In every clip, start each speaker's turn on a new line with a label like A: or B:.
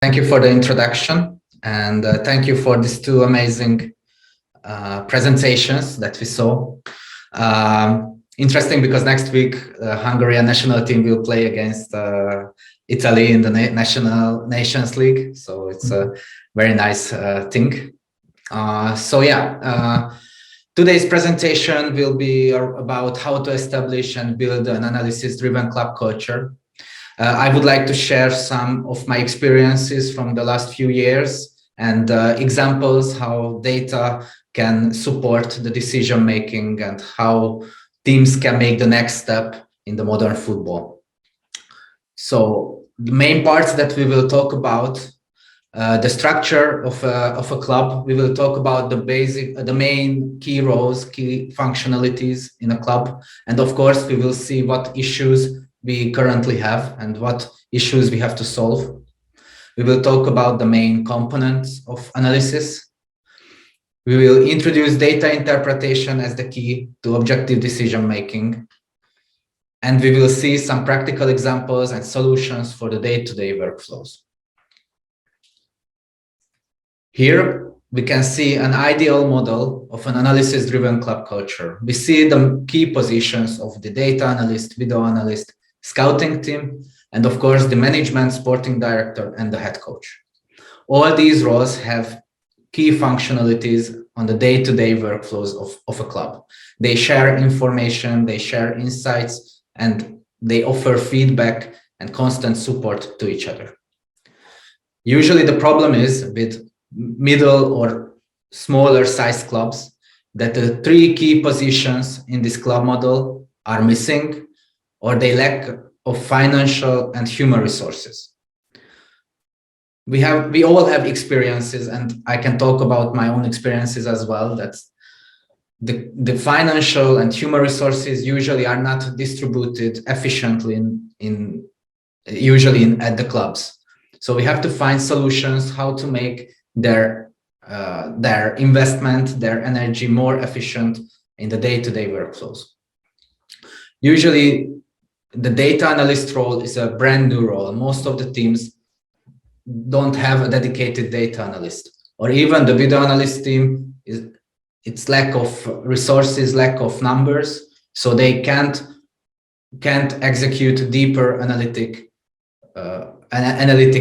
A: Thank you for the introduction, and thank you for these two amazing presentations that we saw. Interesting because next week the Hungarian national team will play against Italy in the Nations League, so it's a very nice thing. Today's presentation will be about how to establish and build an analysis-driven club culture. I would like to share some of my experiences from the last few years and examples how data can support the decision making and how teams can make the next step in the modern football. So the main parts that we will talk about, the structure of a club. We will talk about the main key roles, key functionalities in a club, and of course we will see what issues we currently have and what issues we have to solve. We will talk about the main components of analysis. We will introduce data interpretation as the key to objective decision making. And we will see some practical examples and solutions for the day-to-day workflows. Here we can see an ideal model of an analysis-driven club culture. We see the key positions of the data analyst, video analyst, scouting team, and of course the management, sporting director, and the head coach. All these roles have key functionalities on the day-to-day workflows of a club. They share information, they share insights, and they offer feedback and constant support to each other. Usually the problem is with middle or smaller size clubs that the three key positions in this club model are missing, or they lack of financial and human resources. We all have experiences, and I can talk about my own experiences as well, that the financial and human resources usually are not distributed efficiently at the clubs. So we have to find solutions how to make their investment, their energy more efficient in the day-to-day workflows. Usually the data analyst role is a brand new role. Most of the teams don't have a dedicated data analyst, or even the video analyst team it's lack of resources, lack of numbers, so they can't execute deeper analytic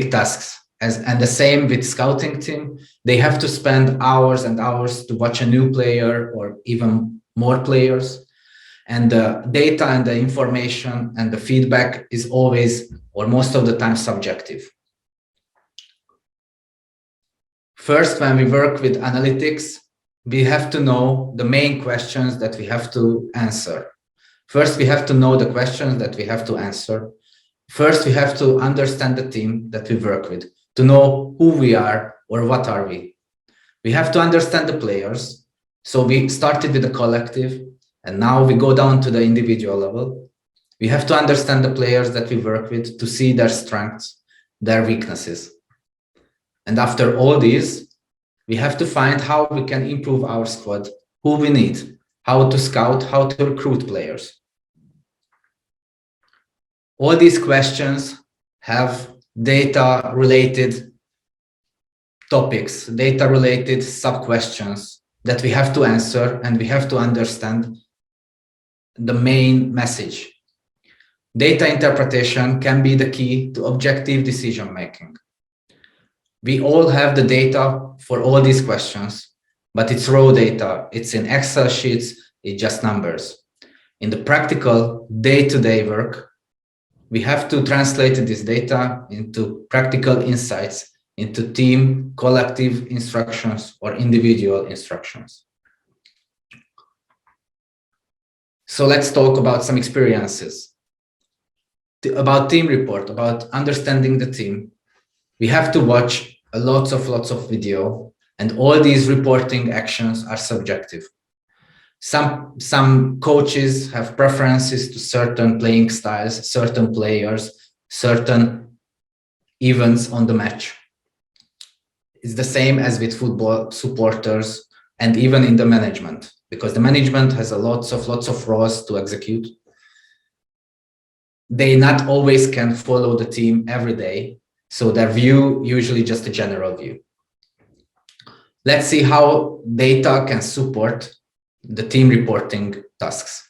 A: tasks. And the same with scouting team. They have to spend hours and hours to watch a new player or even more players. And the data and the information and the feedback is always, or most of the time, subjective. First, when we work with analytics, we have to know the main questions that we have to answer. First, we have to know the questions that we have to answer. First, we have to understand the team that we work with, to know who we are or what are we. We have to understand the players. So we started with the collective, and now we go down to the individual level. We have to understand the players that we work with to see their strengths, their weaknesses. And after all these, we have to find how we can improve our squad, who we need, how to scout, how to recruit players. All these questions have data-related topics, data-related sub-questions that we have to answer, and we have to understand the main message. Data interpretation can be the key to objective decision making. We all have the data for all these questions, but it's raw data. It's in Excel sheets, it's just numbers. In the practical day-to-day work, we have to translate this data into practical insights, into team, collective instructions, or individual instructions. So let's talk about some experiences. About team report, about understanding the team. We have to watch lots of video, and all these reporting actions are subjective. Some coaches have preferences to certain playing styles, certain players, certain events on the match. It's the same as with football supporters and even in the management, because the management has lots of roles to execute. They not always can follow the team every day, So their view, usually just a general view. Let's see how data can support the team reporting tasks.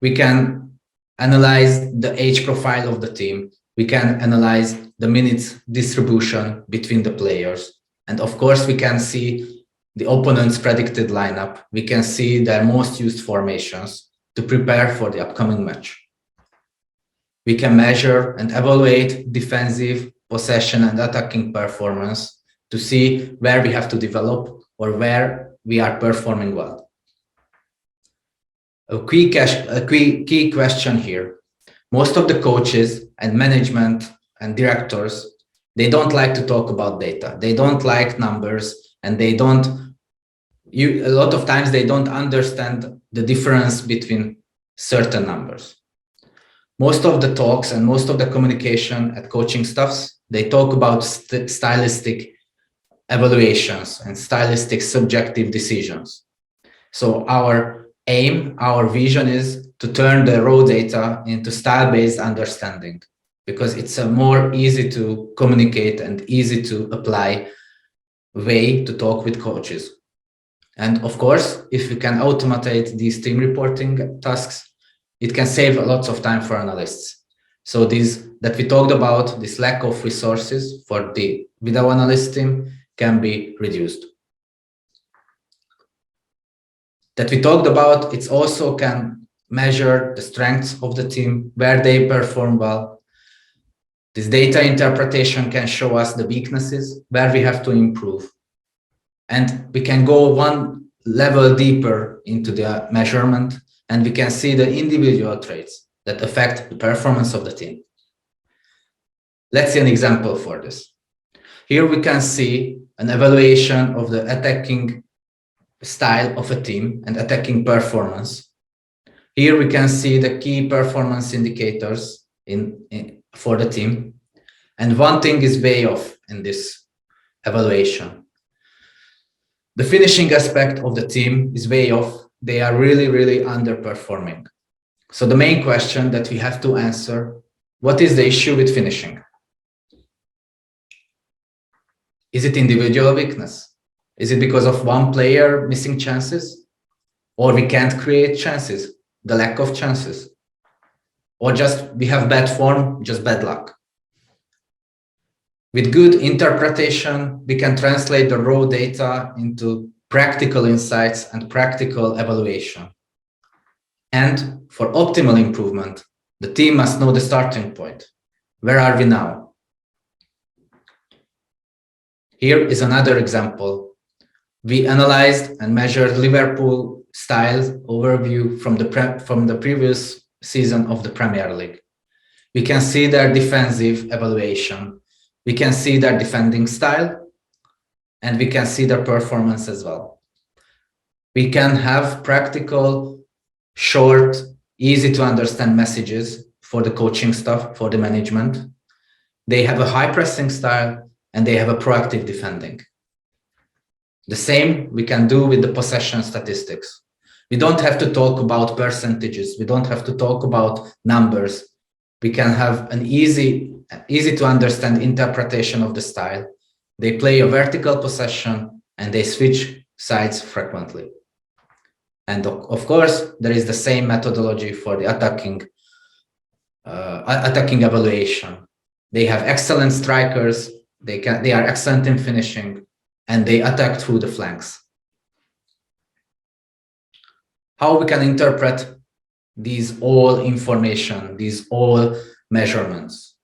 A: We can analyze the age profile of the team. We can analyze the minutes distribution between the players. And of course, we can see the opponent's predicted lineup. We can see their most used formations to prepare for the upcoming match. We can measure and evaluate defensive, possession, and attacking performance to see where we have to develop or where we are performing well. A key question here. Most of the coaches and management and directors, they don't like to talk about data. They don't like numbers, and a lot of times they don't understand the difference between certain numbers. Most of the talks and most of the communication at coaching staffs, they talk about stylistic evaluations and stylistic subjective decisions. So our aim, our vision is to turn the raw data into style-based understanding, because it's a more easy to communicate and easy to apply way to talk with coaches. And of course, if we can automate these team reporting tasks, it can save lots of time for analysts. So that we talked about, this lack of resources for the video analyst team can be reduced. That we talked about, it also can measure the strengths of the team, where they perform well. This data interpretation can show us the weaknesses, where we have to improve. And we can go one level deeper into the measurement, and we can see the individual traits that affect the performance of the team. Let's see an example for this. Here we can see an evaluation of the attacking style of a team and attacking performance. Here we can see the key performance indicators for the team. And one thing is way off in this evaluation. The finishing aspect of the team is way off. They are really, really underperforming. So the main question that we have to answer, what is the issue with finishing? Is it individual weakness? Is it because of one player missing chances? Or we can't create chances, the lack of chances? Or just we have bad form, just bad luck? With good interpretation, we can translate the raw data into practical insights and practical evaluation. And for optimal improvement, the team must know the starting point. Where are we now? Here is another example. We analyzed and measured Liverpool style overview from the previous season of the Premier League. We can see their defensive evaluation. We can see their defending style, and we can see their performance as well. We can have practical, short, easy to understand messages for the coaching staff, for the management. They have a high pressing style, and they have a proactive defending. The same we can do with the possession statistics. We don't have to talk about percentages. We don't have to talk about numbers. We can have an easy to understand interpretation of the style. They play a vertical possession and they switch sides frequently. And of course, there is the same methodology for the attacking evaluation. They have excellent strikers. They are excellent in finishing, and they attack through the flanks. How we can interpret these all information, these all measurements?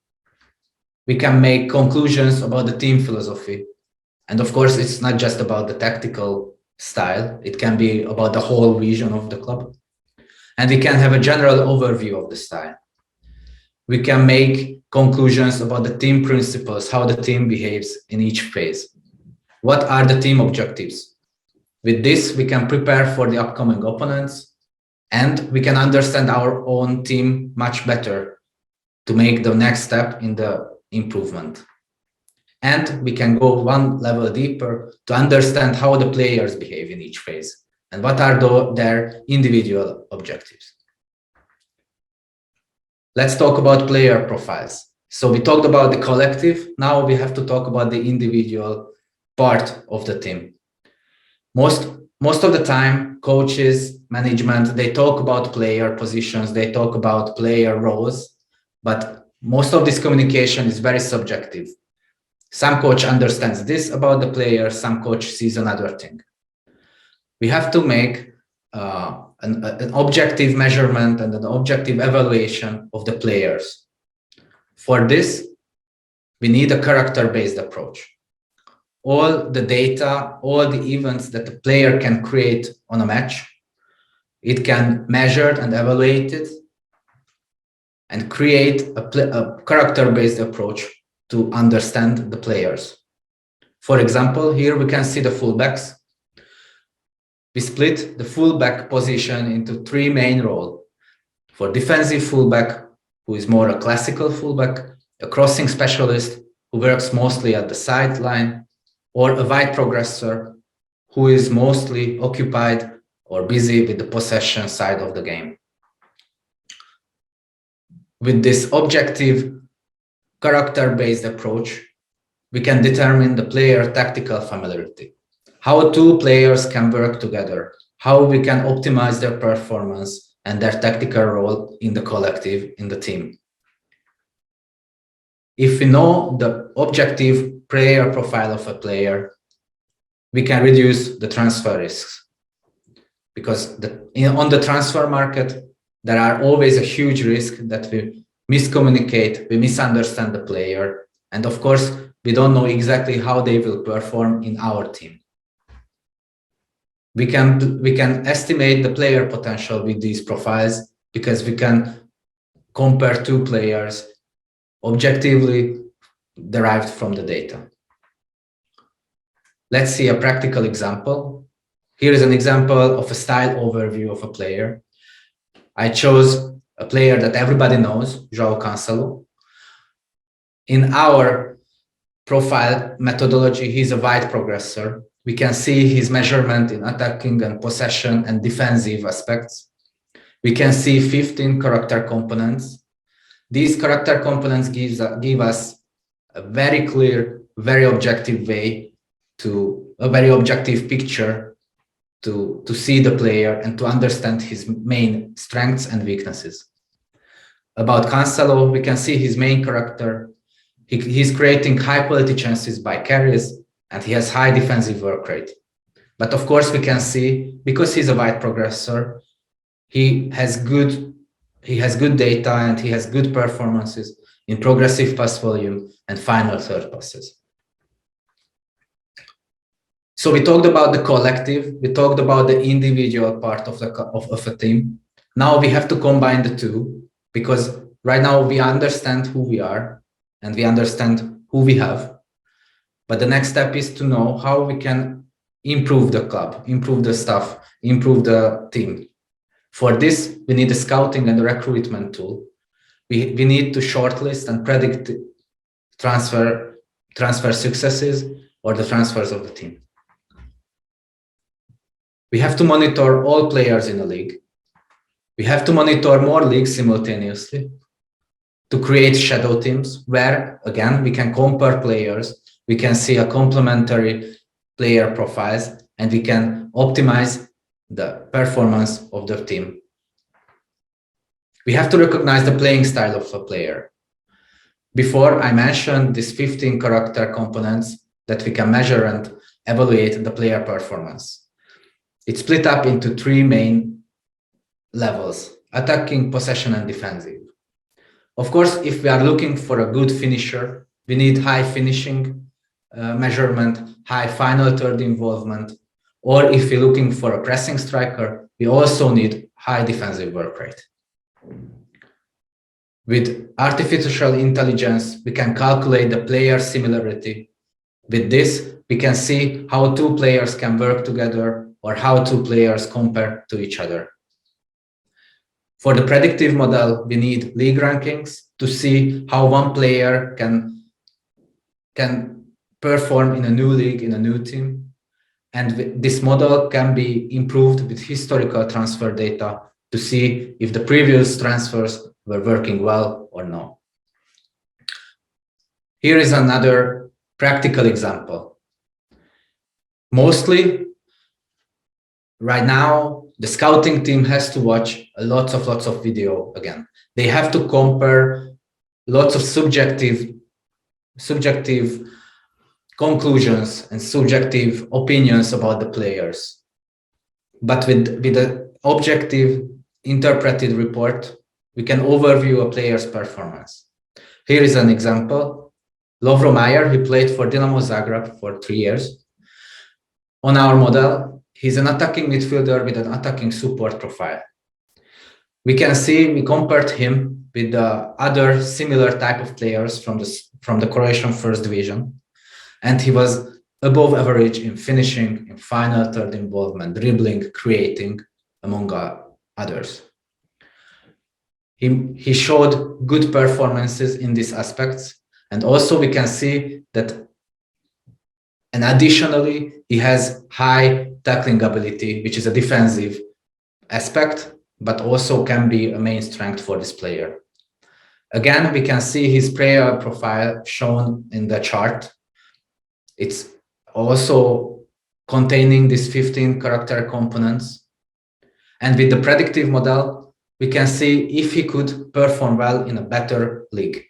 A: We can make conclusions about the team philosophy. And of course, it's not just about the tactical style. It can be about the whole vision of the club. And we can have a general overview of the style. We can make conclusions about the team principles, how the team behaves in each phase. What are the team objectives? With this, we can prepare for the upcoming opponents, and we can understand our own team much better to make the next step in the improvement. And we can go one level deeper to understand how the players behave in each phase and what are their individual objectives. Let's talk about player profiles. So we talked about the collective. Now we have to talk about the individual part of the team. Most of the time, coaches, management, they talk about player positions, they talk about player roles, but most of this communication is very subjective. Some coach understands this about the player, some coach sees another thing. We have to make an objective measurement and an objective evaluation of the players. For this, we need a character-based approach. All the data, all the events that the player can create on a match, it can measure and evaluate it and create a character-based approach to understand the players. For example, here we can see the fullbacks. We split the fullback position into three main roles. For defensive fullback, who is more a classical fullback, a crossing specialist who works mostly at the sideline, or a wide progressor who is mostly occupied or busy with the possession side of the game. With this objective, character-based approach, we can determine the player tactical familiarity, how two players can work together, how we can optimize their performance and their tactical role in the collective, in the team. If we know the objective player profile of a player, we can reduce the transfer risks. Because on the transfer market, there are always a huge risk that we miscommunicate, we misunderstand the player, and of course, we don't know exactly how they will perform in our team. We can estimate the player potential with these profiles because we can compare two players objectively derived from the data. Let's see a practical example. Here is an example of a style overview of a player. I chose a player that everybody knows, João Cancelo. In our profile methodology, he's a wide progressor. We can see his measurement in attacking and possession and defensive aspects. We can see 15 character components. These character components give us a very clear, very objective way to a very objective picture to see the player and to understand his main strengths and weaknesses. About Cancelo, we can see his main character. He's creating high quality chances by carries and he has high defensive work rate. But of course we can see, because he's a wide progressor, he has good data and he has good performances in progressive pass volume and final third passes. So we talked about the collective, we talked about the individual part of a team. Now we have to combine the two, because right now we understand who we are and we understand who we have. But the next step is to know how we can improve the club, improve the staff, improve the team. For this, we need a scouting and a recruitment tool. We need to shortlist and predict transfer successes or the transfers of the team. We have to monitor all players in the league. We have to monitor more leagues simultaneously to create shadow teams where, again, we can compare players, we can see a complementary player profiles, and we can optimize the performance of the team. We have to recognize the playing style of a player. Before, I mentioned these 15 character components that we can measure and evaluate the player performance. It's split up into three main levels: attacking, possession, and defensive. Of course, if we are looking for a good finisher, we need high finishing measurement, high final third involvement, or if we're looking for a pressing striker, we also need high defensive work rate. With artificial intelligence, we can calculate the player similarity. With this, we can see how two players can work together or how two players compare to each other. For the predictive model, we need league rankings to see how one player can perform in a new league, in a new team. And this model can be improved with historical transfer data to see if the previous transfers were working well or no. Here is another practical example. Mostly, right now, the scouting team has to watch lots of video again. They have to compare lots of subjective conclusions and subjective opinions about the players. But with the objective interpreted report, we can overview a player's performance. Here is an example. Lovro Mayer, he played for Dinamo Zagreb for 3 years. On our model, he's an attacking midfielder with an attacking support profile. We can see we compared him with the other similar type of players from the Croatian first division, and he was above average in finishing, in final third involvement, dribbling, creating, among others. He showed good performances in these aspects, and also we can see that, and additionally, he has high tackling ability, which is a defensive aspect, but also can be a main strength for this player. Again, we can see his player profile shown in the chart. It's also containing these 15 character components. And with the predictive model, we can see if he could perform well in a better league.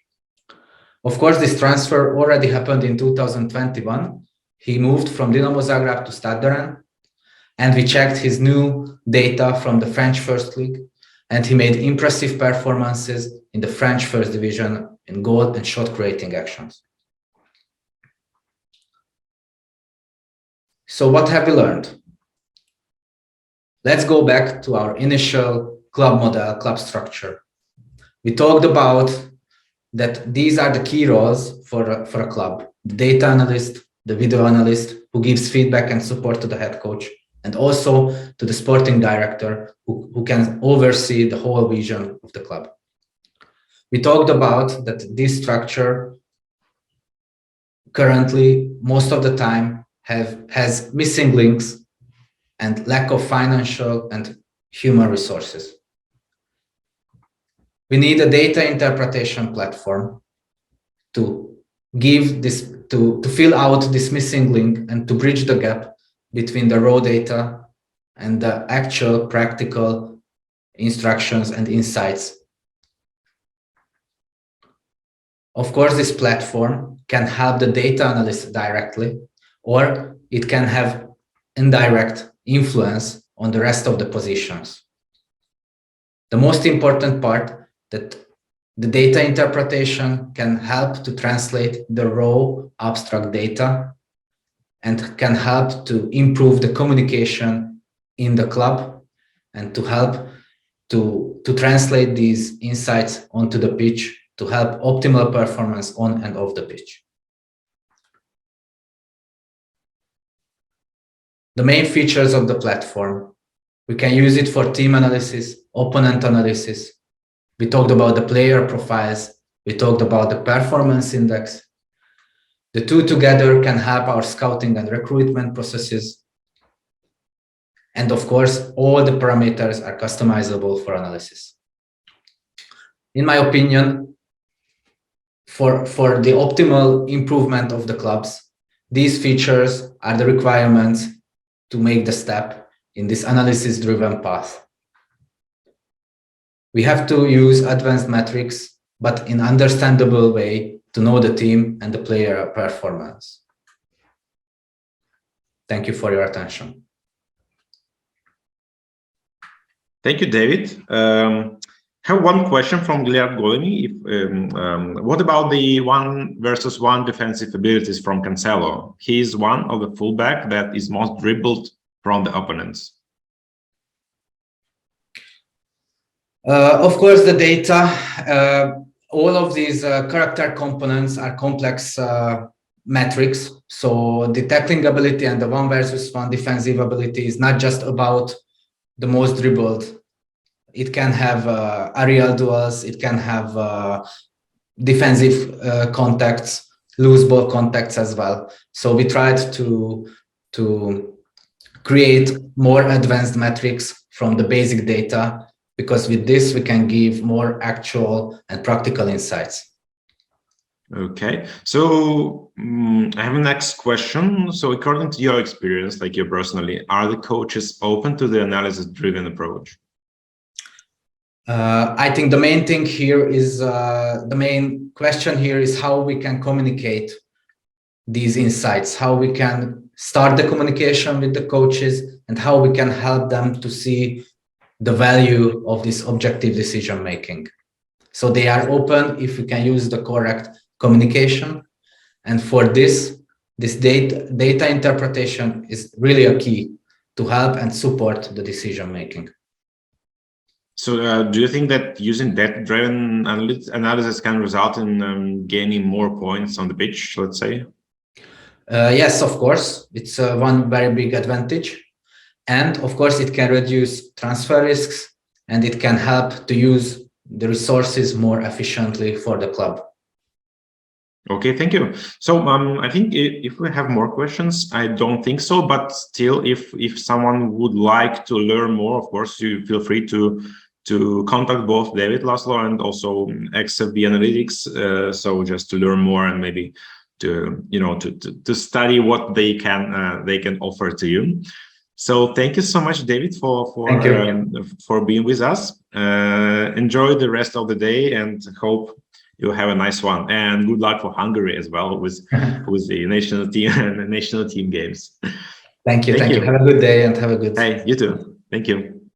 A: Of course, this transfer already happened in 2021. He moved from Dinamo Zagreb to Stade de Rennes, and we checked his new data from the French First League, and he made impressive performances in the French First Division in goal and shot creating actions. So what have we learned? Let's go back to our initial club model, club structure. We talked about that these are the key roles for a club: the data analyst, the video analyst, who gives feedback and support to the head coach, and also to the sporting director, who can oversee the whole vision of the club. We talked about that this structure currently, most of the time, has missing links and lack of financial and human resources. We need a data interpretation platform to give this, to fill out this missing link and to bridge the gap between the raw data and the actual practical instructions and insights. Of course, this platform can help the data analyst directly, or it can have indirect influence on the rest of the positions. The most important part, that the data interpretation can help to translate the raw abstract data and can help to improve the communication in the club and to help to translate these insights onto the pitch to help optimal performance on and off the pitch. The main features of the platform: we can use it for team analysis, opponent analysis. We talked about the player profiles. We talked about the performance index. The two together can help our scouting and recruitment processes. And of course, all the parameters are customizable for analysis. In my opinion, for the optimal improvement of the clubs, these features are the requirements to make the step in this analysis-driven path. We have to use advanced metrics, but in understandable way to know the team and the player performance. Thank you for your attention.
B: Thank you, David. I have one question from Gilead Golemi. What about the 1-versus-1 defensive abilities from Cancelo? He is one of the fullback that is most dribbled from the opponents.
A: Of course, the data, all of these character components are complex metrics. So the tackling ability and the 1-versus-1 defensive ability is not just about the most dribbled. It can have aerial duels, it can have defensive contacts, loose ball contacts as well. So we tried to create more advanced metrics from the basic data, because with this we can give more actual and practical insights.
B: Okay, so I have a next question. So according to your experience, like you personally, are the coaches open to the analysis-driven approach?
A: I think the main thing here is, the main question here is how we can communicate these insights, how we can start the communication with the coaches, and how we can help them to see the value of this objective decision making. So they are open if we can use the correct communication. And for this data interpretation is really a key to help and support the decision making.
B: So do you think that using data-driven analysis can result in gaining more points on the pitch, let's say?
A: Yes, of course. It's one very big advantage. And of course, it can reduce transfer risks, and it can help to use the resources more efficiently for the club.
B: Okay, thank you. So I think if we have more questions, I don't think so, but still, if someone would like to learn more, of course, you feel free to contact both Dávid László and also XFB Analytics. So just to learn more and maybe to study what they can offer to you. So thank you so much, Dávid, for being with us. Enjoy the rest of the day and hope you have a nice one. And good luck for Hungary as well with the national team and the national team games.
A: Thank you. Have a good day and have a good.
B: Hey, you too. Thank you.